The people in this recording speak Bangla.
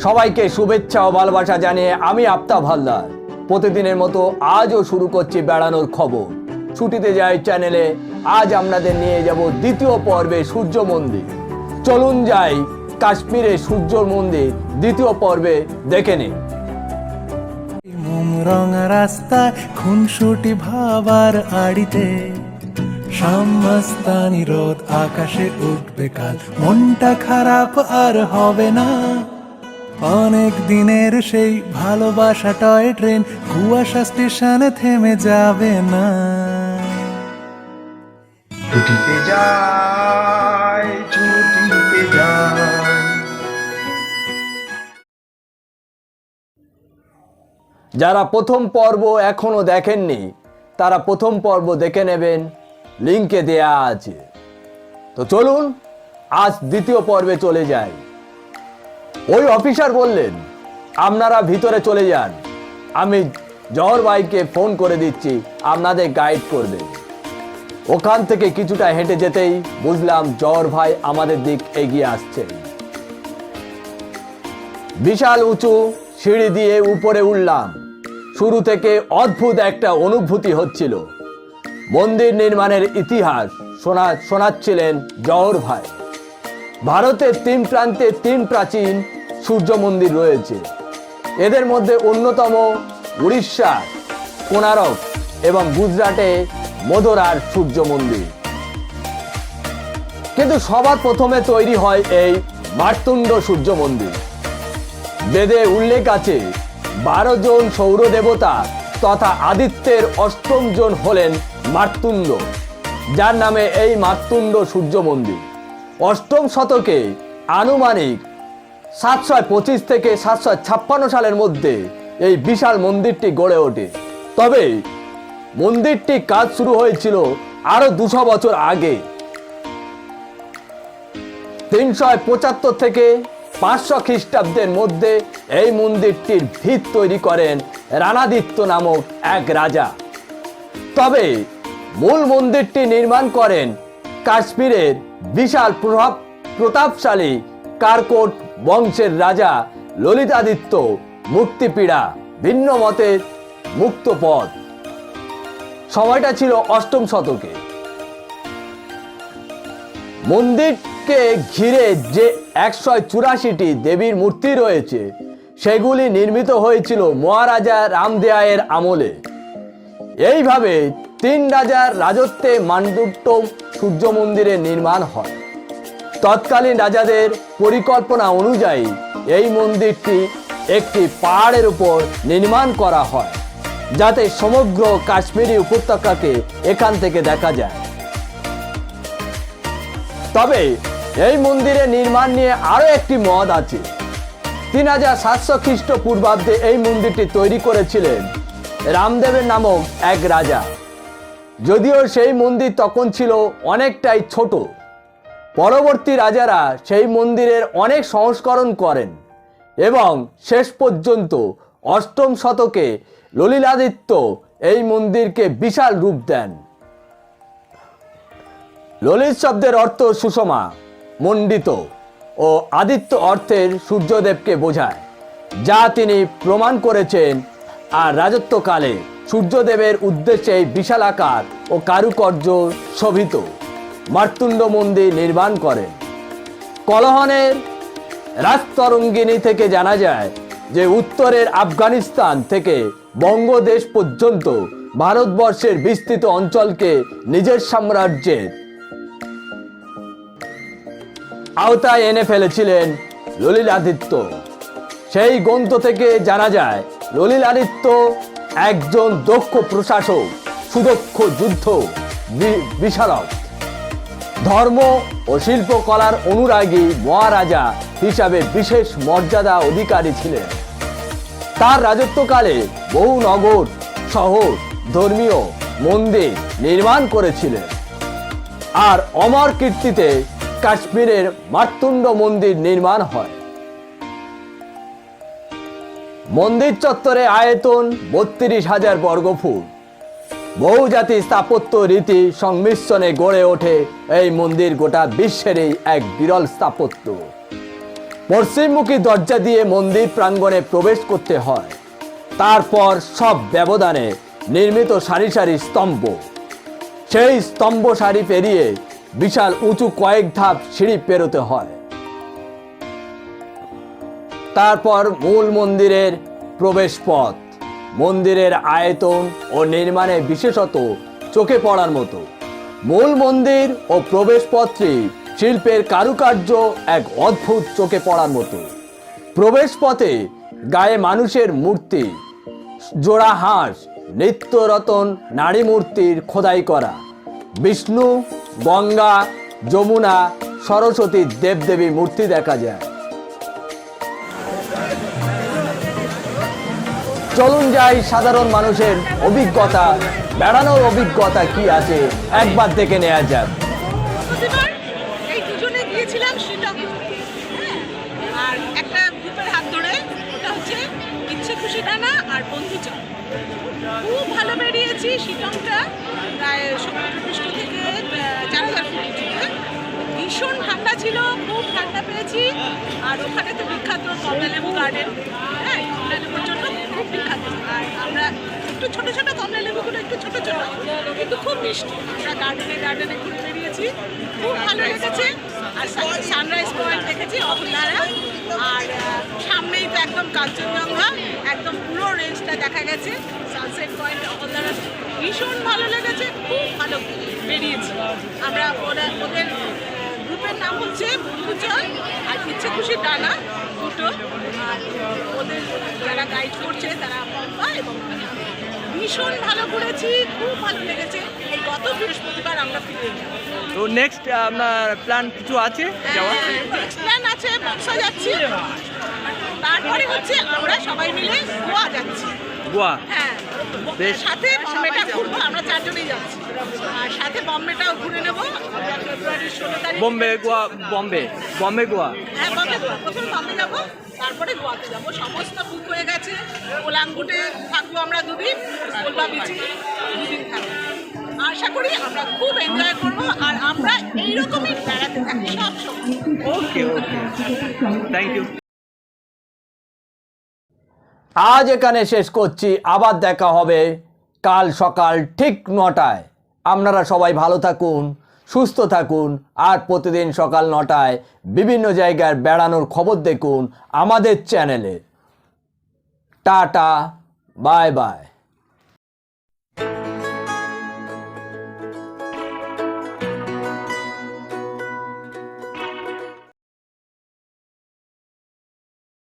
সবাইকে শুভেচ্ছা ও ভালোবাসা জানিয়ে আমি আফতাব হালদার প্রতিদিনের মতো আজও শুরু করছি বেড়ানোর খবর। ছুটিতে যাই চ্যানেলে আজ আপনাদের নিয়ে যাব দ্বিতীয় পর্বে সূর্য মন্দির। চলুন যাই কাশ্মীরের সূর্য মন্দির দ্বিতীয় পর্বে দেখে নিন। রঙা রাস্তায় খুনসুটি ভাবার আড়িতে সামস্তানি রোদ আকাশে উঠবে কাল, মনটা খারাপ আর হবে না। অনেক দিনের সেই ভালোবাসা টয় ট্রেন কুয়াশা স্টেশনে থেমে যাবে না। ছুটিতে যাই, ছুটিতে যাই। যারা প্রথম পর্ব এখনো দেখেননি তারা প্রথম পর্ব দেখে নেবেন, লিঙ্কে দেয়া আছে। তো চলুন আজ দ্বিতীয় পর্বে চলে যাই। ওই অফিসার বললেন আপনারা ভিতরে চলে যান, আমি জহর ভাইকে ফোন করে দিচ্ছি, আপনাদের গাইড করবে। ওখান থেকে কিছুটা হেঁটে যেতেই বুঝলাম জহর ভাই আমাদের দিক এগিয়ে আসছেন। বিশাল উঁচু সিঁড়ি দিয়ে উপরে উঠলাম। শুরু থেকে অদ্ভুত একটা অনুভূতি হচ্ছিল। মন্দির নির্মাণের ইতিহাস শোনাচ্ছিলেন জহর ভাই। ভারতের তিন প্রান্তে তিন প্রাচীন সূর্য মন্দির রয়েছে। এদের মধ্যে অন্যতম উড়িষ্যার কোণারক এবং গুজরাটে মধুরার সূর্য মন্দির। কিন্তু সবার প্রথমে তৈরি হয় এই মার্তুণ্ড সূর্য মন্দির। বেদে উল্লেখ আছে 12 জন সৌর দেবতা তথা আদিত্যের অষ্টম জন হলেন মার্তুণ্ড, যার নামে এই মার্তুণ্ড সূর্য মন্দির। অষ্টম শতকে আনুমানিক 725 থেকে 756 সালের মধ্যে এই বিশাল মন্দিরটি গড়ে ওঠে। তবে মন্দিরটি কাজ শুরু হয়েছিল আরো 200 বছর আগে। 375 থেকে 500 খ্রিস্টাব্দের মধ্যে এই মন্দিরটির ভিত তৈরি করেন রানাদিত্য নামক এক রাজা। তবে মূল মন্দিরটি নির্মাণ করেন কাশ্মীরের বিশাল প্রতাপশালী কারকোট বংশের রাজা ললিতাদিত্য মুক্তিপীড়া ভিন্ন মতের মুক্তপদ। সময়টা ছিল অষ্টম শতকে। মন্দিরকে ঘিরে যে 184টি দেবীর মূর্তি রয়েছে সেগুলি নির্মিত হয়েছিল মহারাজা রামদেয়ায়ের আমলে। এইভাবে 3 রাজার রাজত্বে মান্ডুট্ট সূর্য মন্দিরের নির্মাণ হয়। তৎকালীন রাজাদের পরিকল্পনা অনুযায়ী এই মন্দিরটি একটি পাহাড়ের উপর নির্মাণ করা হয়, যাতে সমগ্র কাশ্মীরি উপত্যকাকে এখান থেকে দেখা যায়। তবে এই মন্দিরের নির্মাণ নিয়ে আরো একটি মত আছে। 3700 খ্রিস্টপূর্বাব্দে এই মন্দিরটি তৈরি করেছিলেন রামদেবের নামক এক রাজা। যদিও সেই মন্দির তখন ছিল অনেকটাই ছোট। পরবর্তী রাজারা সেই মন্দিরের অনেক সংস্করণ করেন এবং শেষ পর্যন্ত অষ্টম শতকে ললিতাদিত্য এই মন্দিরকে বিশাল রূপ দেন। ললিত শব্দের অর্থ সুষমা, মণ্ডিত ও আদিত্য অর্থের সূর্যদেবকে বোঝায়, যা তিনি প্রমাণ করেছেন। আর রাজত্বকালে সূর্যদেবের উদ্দেশ্যে এই বিশাল আকার ও কারুকার্য শোভিত মার্তুণ্ড মন্দির নির্মাণ করেন। কলহনের রাজতরঙ্গিনী থেকে জানা যায় যে উত্তরের আফগানিস্তান থেকে বঙ্গদেশ পর্যন্ত ভারতবর্ষের বিস্তৃত অঞ্চলকে নিজের সাম্রাজ্যের আওতায় এনে ফেলেছিলেন ললিতাদিত্য। সেই গ্রন্থ থেকে জানা যায় ললিতাদিত্য একজন দক্ষ প্রশাসক, সুদক্ষ যুদ্ধ বিশারদ, ধর্ম ও শিল্পকলার অনুরাগী মহারাজা হিসাবে বিশেষ মর্যাদা অধিকারী ছিলেন। তার রাজত্বকালে বহু নগর শহর ধর্মীয় মন্দির নির্মাণ করেছিলেন। আর অমর কীর্তিতে কাশ্মীরের মার্তুণ্ড মন্দির নির্মাণ হয়। মন্দির চত্বরে আয়তন 32,000 বর্গফুট। বহুজাতি স্থাপত্য রীতি সংমিশ্রণে গড়ে ওঠে এই মন্দির গোটা বিশ্বেরই এক বিরল স্থাপত্য। পশ্চিমমুখী দরজা দিয়ে মন্দির প্রাঙ্গণে প্রবেশ করতে হয়। তারপর সব ব্যবধানে নির্মিত সারি সারি স্তম্ভ, সেই স্তম্ভ সারি পেরিয়ে বিশাল উঁচু কয়েক ধাপ সিঁড়ি পেরোতে হয়। তারপর মূল মন্দিরের প্রবেশ পথ। মন্দিরের আয়তন ও নির্মাণে বিশেষত চোখে পড়ার মতো। মূল মন্দির ও প্রবেশ পথটি শিল্পের কারুকার্য এক অদ্ভুত চোখে পড়ার মতো। প্রবেশ পথে গায়ে মানুষের মূর্তি, জোড়া হাঁস, নিত্যরতন নারী মূর্তির খোদাই করা, বিষ্ণু, গঙ্গা, যমুনা, সরস্বতী, দেবদেবী মূর্তি দেখা যায়। চলুন যাই সাধারণ মানুষের অভিজ্ঞতা, বেড়ানোর অভিজ্ঞতা কি আছে একবার দেখে নেওয়া যাক। প্রতিবার এই দুজনে গিয়েছিলাম শিলং, হ্যাঁ, আর একটা গ্রুপের হাত ধরে, ওটা হচ্ছে ইচ্ছে খুশি ডানা আর বন্ধুচল। খুব ভালো বেরিয়েছি। শিলংটা প্রায় সমুদ্রপৃষ্ঠ থেকে 4000 ফুট উঁচুতে। ভীষণ ঠান্ডা ছিল, খুব ঠান্ডা পেয়েছি। আর ওখানে তো বিখ্যাত কমলালেবু গার্ডেন, হ্যাঁ, কমলালেবুর জন্য খুব বিখ্যাত। আর আমরা একটু ছোট ছোট কমলালেবুগুলো একটু ছোট ছোট কিন্তু খুব মিষ্টি। আমরা গার্ডেনে ঘুরে বেরিয়েছি, খুব ভালো লেগেছে। আর সানরাইজ পয়েন্ট দেখেছি অহল্যারা, আর সামনেই তো একদম কাঞ্চনজঙ্ঘা, একদম পুরো রেঞ্জটা দেখা গেছে। সানসেট পয়েন্ট অহল্যারা ভীষণ ভালো লেগেছে, খুব ভালো বেরিয়েছি আমরা। ওদের গ্রুপের নাম হচ্ছে বন্ধুচল আর ইচ্ছে খুশি ডানা দুটো। আর ওদের যারা গাইড করছে তারা পম্পা এবং ভীষণ ভালো ঘুরেছি, খুব ভালো লেগেছে। এই গত বৃহস্পতিবার আমরা ফিরে এলাম। তো নেক্সট আপনার প্ল্যান কিছু আছে যাওয়ার? নেক্সট প্ল্যান আছে বক্সা যাচ্ছি, তারপরে হচ্ছে আমরা সবাই মিলে গোয়া যাচ্ছি। গোয়া? হ্যাঁ, বেশ। সাথে বম্বেটা ঘুরবো, আমরা 4 জনেই যাচ্ছি। আর সাথে বম্বেটাও ঘুরে নেবো ফেব্রুয়ারির 16 তারিখ। বম্বে গোয়া, বম্বে গোয়া। হ্যাঁ, বম্বে গোয়া। প্রথম বম্বে যাবো, তারপরে গোয়াতে যাবো। সমস্ত বুক হয়ে গেছে। কোলাঙ্গুটে থাকবো আমরা 2 দিন, কোলবা বিচে 2 দিন থাকবো। আশা করি আমরা খুব এনজয় করবো। আর আমরা এইরকমই বেড়াতে থাকি সব সময়। ওকে, থ্যাংক ইউ। আজ এখানে শেষ করছি, আবার দেখা হবে কাল সকাল ঠিক 9টায়। আপনারা সবাই ভালো থাকুন, সুস্থ থাকুন, আর প্রতিদিন সকাল 9টায় বিভিন্ন জায়গার বেড়ানোর খবর দেখুন আমাদের চ্যানেলে। Tata, bye bye.